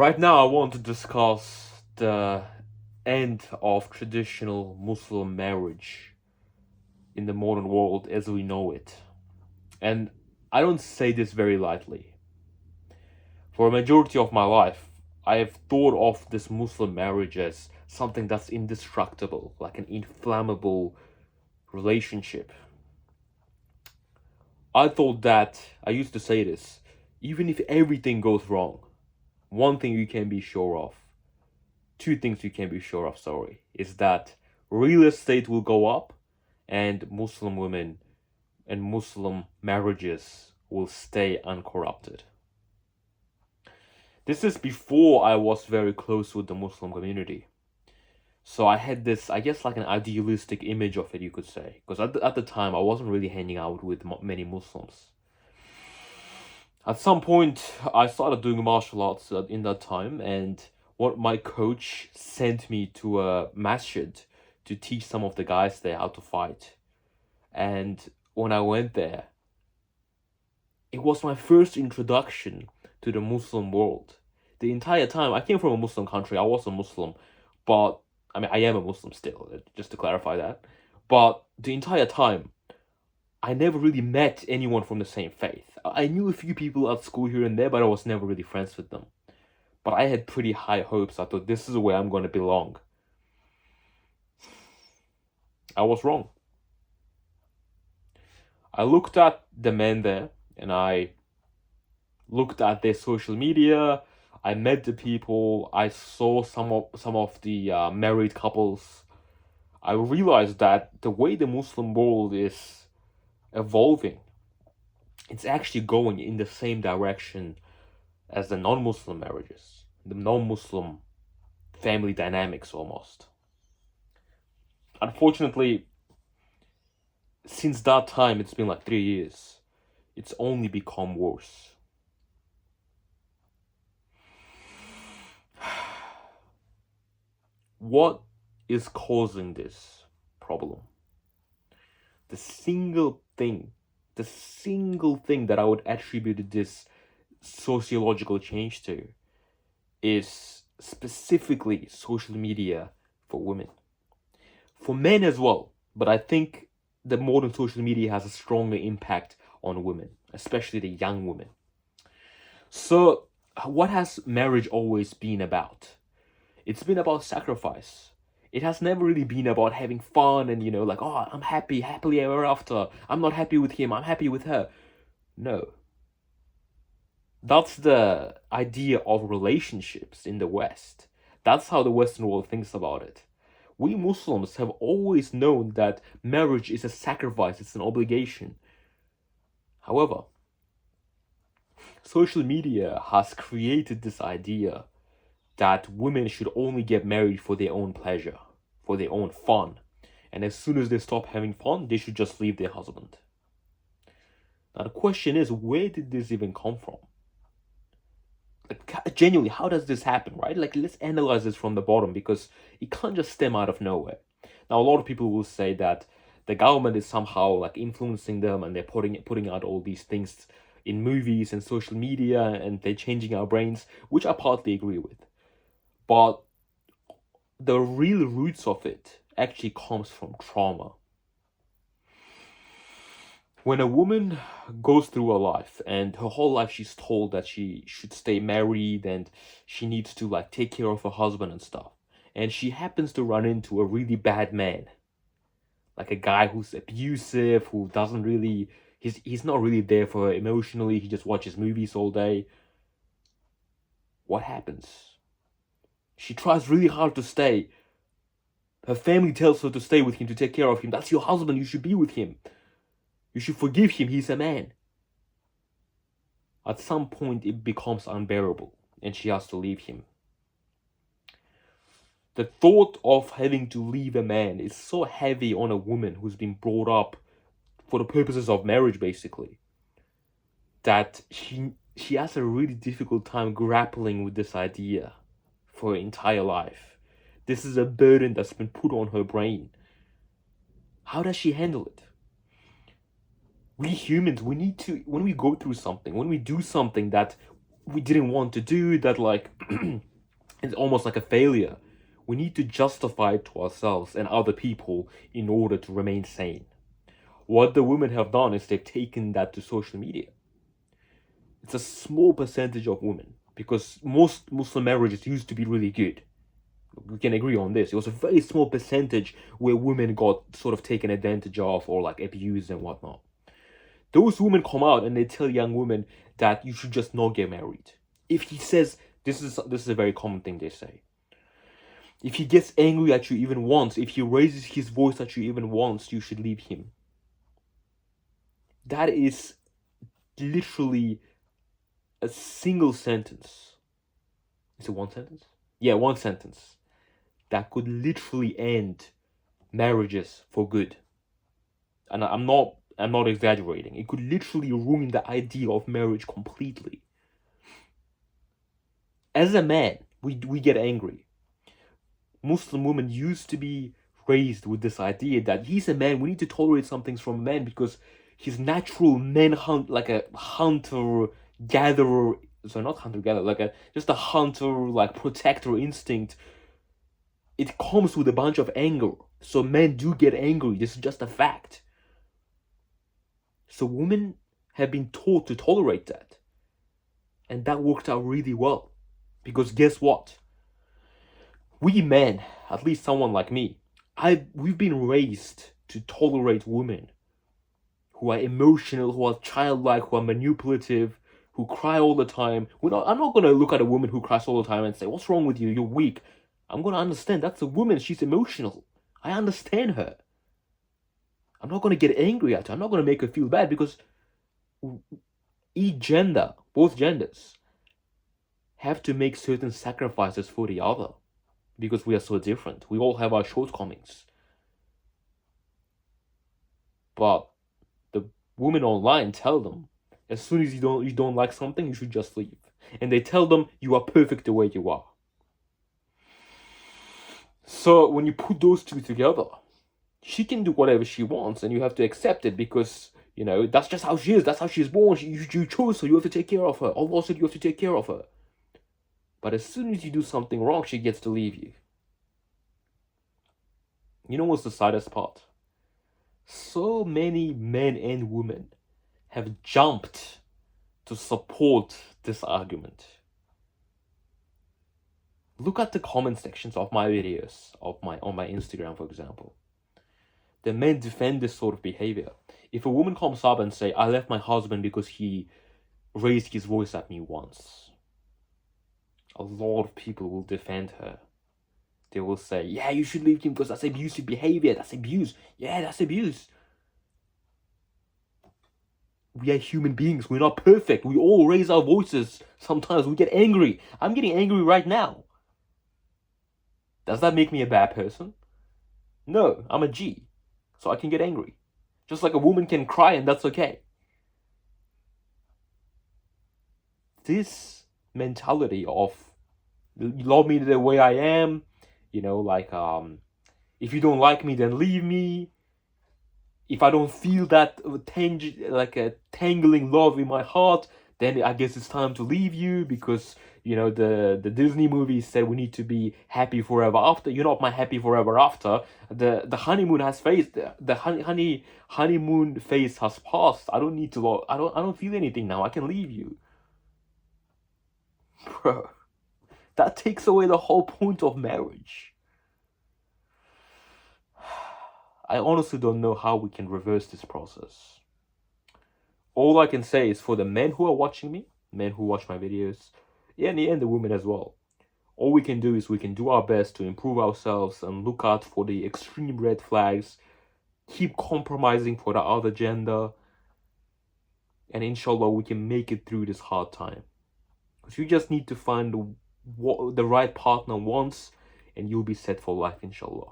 Right now, I want to discuss the end of traditional Muslim marriage in the modern world as we know it. And I don't say this very lightly. For a majority of my life, I have thought of this Muslim marriage as something that's indestructible, like an inflammable relationship. I thought that, I used to say this, even if everything goes wrong, one thing you can be sure of, two things you can be sure of, sorry, is that real estate will go up and Muslim women and Muslim marriages will stay uncorrupted. This is before I was very close with the Muslim community. So I had this, I guess, like an idealistic image of it, you could say. Because at the time, I wasn't really hanging out with many Muslims. At some point, I started doing martial arts in that time, and what my coach sent me to a masjid to teach some of the guys there how to fight. And when I went there, it was my first introduction to the Muslim world. The entire time, I came from a Muslim country, I was a Muslim, but I mean, I am a Muslim still, just to clarify that. But the entire time, I never really met anyone from the same faith. I knew a few people at school here and there, but I was never really friends with them. But I had pretty high hopes. I thought this is where I'm going to belong. I was wrong. I looked at the men there and I looked at their social media. I met the people. I saw some of the married couples. I realized that the way the Muslim world is evolving, it's actually going in the same direction as the non-Muslim marriages, the non-Muslim family dynamics almost. Unfortunately, since that time, it's been like 3 years, it's only become worse. What is causing this problem? The single thing that I would attribute this sociological change to is specifically social media for women. For men as well, but I think the modern social media has a stronger impact on women, especially the young women. So, what has marriage always been about? It's been about sacrifice. It has never really been about having fun and, like, oh, I'm happy, happily ever after. I'm not happy with him, I'm happy with her. No. That's the idea of relationships in the West. That's how the Western world thinks about it. We Muslims have always known that marriage is a sacrifice, it's an obligation. However, social media has created this idea that women should only get married for their own pleasure, for their own fun. And as soon as they stop having fun, they should just leave their husband. Now the question is, where did this even come from? Like, genuinely, how does this happen, right? Like, let's analyze this from the bottom because it can't just stem out of nowhere. Now, a lot of people will say that the government is somehow like influencing them and they're putting out all these things in movies and social media and they're changing our brains, which I partly agree with. But the real roots of it actually comes from trauma. When a woman goes through a life and her whole life she's told that she should stay married and she needs to like take care of her husband and stuff, and she happens to run into a really bad man, like a guy who's abusive, who doesn't really, he's not really there for her emotionally, he just watches movies all day. What happens? She tries really hard to stay. Her family tells her to stay with him, to take care of him. That's your husband, you should be with him. You should forgive him, he's a man. At some point, it becomes unbearable, and she has to leave him. The thought of having to leave a man is so heavy on a woman who's been brought up for the purposes of marriage, basically, that she has a really difficult time grappling with this idea for her entire life. This is a burden that's been put on her brain. How does she handle it? We humans, we need to, when we go through something, when we do something that we didn't want to do, that like it's almost like a failure. We need to justify it to ourselves and other people in order to remain sane. What the women have done is they've taken that to social media. It's a small percentage of women, because most Muslim marriages used to be really good. We can agree on this. It was a very small percentage where women got sort of taken advantage of or like abused and whatnot. Those women come out and they tell young women that you should just not get married. If he says, this is a very common thing they say. If he gets angry at you even once, if he raises his voice at you even once, you should leave him. That is literally a single sentence. Is it one sentence? Yeah, one sentence. That could literally end marriages for good. And I'm not exaggerating. It could literally ruin the idea of marriage completely. As a man, we get angry. Muslim women used to be raised with this idea that he's a man, we need to tolerate some things from a man because his natural manhunt, like a hunter gatherer, so not hunter gatherer, like just a hunter, like protector instinct. It comes with a bunch of anger. So men do get angry. This is just a fact. So women have been taught to tolerate that. And that worked out really well. Because guess what? We men, at least someone like me, we've been raised to tolerate women who are emotional, who are childlike, who are manipulative, who cry all the time. I'm not going to look at a woman who cries all the time and say, what's wrong with you? You're weak. I'm going to understand that's a woman. She's emotional. I understand her. I'm not going to get angry at her. I'm not going to make her feel bad because each gender, both genders, have to make certain sacrifices for the other because we are so different. We all have our shortcomings. But the women online tell them, as soon as you don't like something, you should just leave. And they tell them you are perfect the way you are. So when you put those two together, she can do whatever she wants and you have to accept it because, you know, that's just how she is. That's how she's born. You chose her. You have to take care of her. Allah said you have to take care of her. But as soon as you do something wrong, she gets to leave you. You know what's the saddest part? So many men and women have jumped to support this argument. Look at the comment sections of my videos, on my Instagram, for example. The men defend this sort of behavior. If a woman comes up and say, I left my husband because he raised his voice at me once, a lot of people will defend her. They will say, yeah, you should leave him because that's abusive behavior. That's abuse. Yeah, that's abuse. We are human beings. We're not perfect. We all raise our voices. Sometimes we get angry. I'm getting angry right now. Does that make me a bad person? No, I'm a G. So I can get angry. Just like a woman can cry and that's okay. This mentality of love me the way I am, you know, like if you don't like me, then leave me. If I don't feel that a tangling love in my heart, then I guess it's time to leave you because, you know, the Disney movie said we need to be happy forever after. You're not my happy forever after. The honeymoon has phased. The honeymoon phase has passed. I don't need to. I don't feel anything now. I can leave you, bro. That takes away the whole point of marriage. I honestly don't know how we can reverse this process. All I can say is for the men who are watching me, men who watch my videos, and the women as well, all we can do is we can do our best to improve ourselves and look out for the extreme red flags, keep compromising for the other gender, and inshallah we can make it through this hard time. Because you just need to find the right partner once and you'll be set for life, inshallah.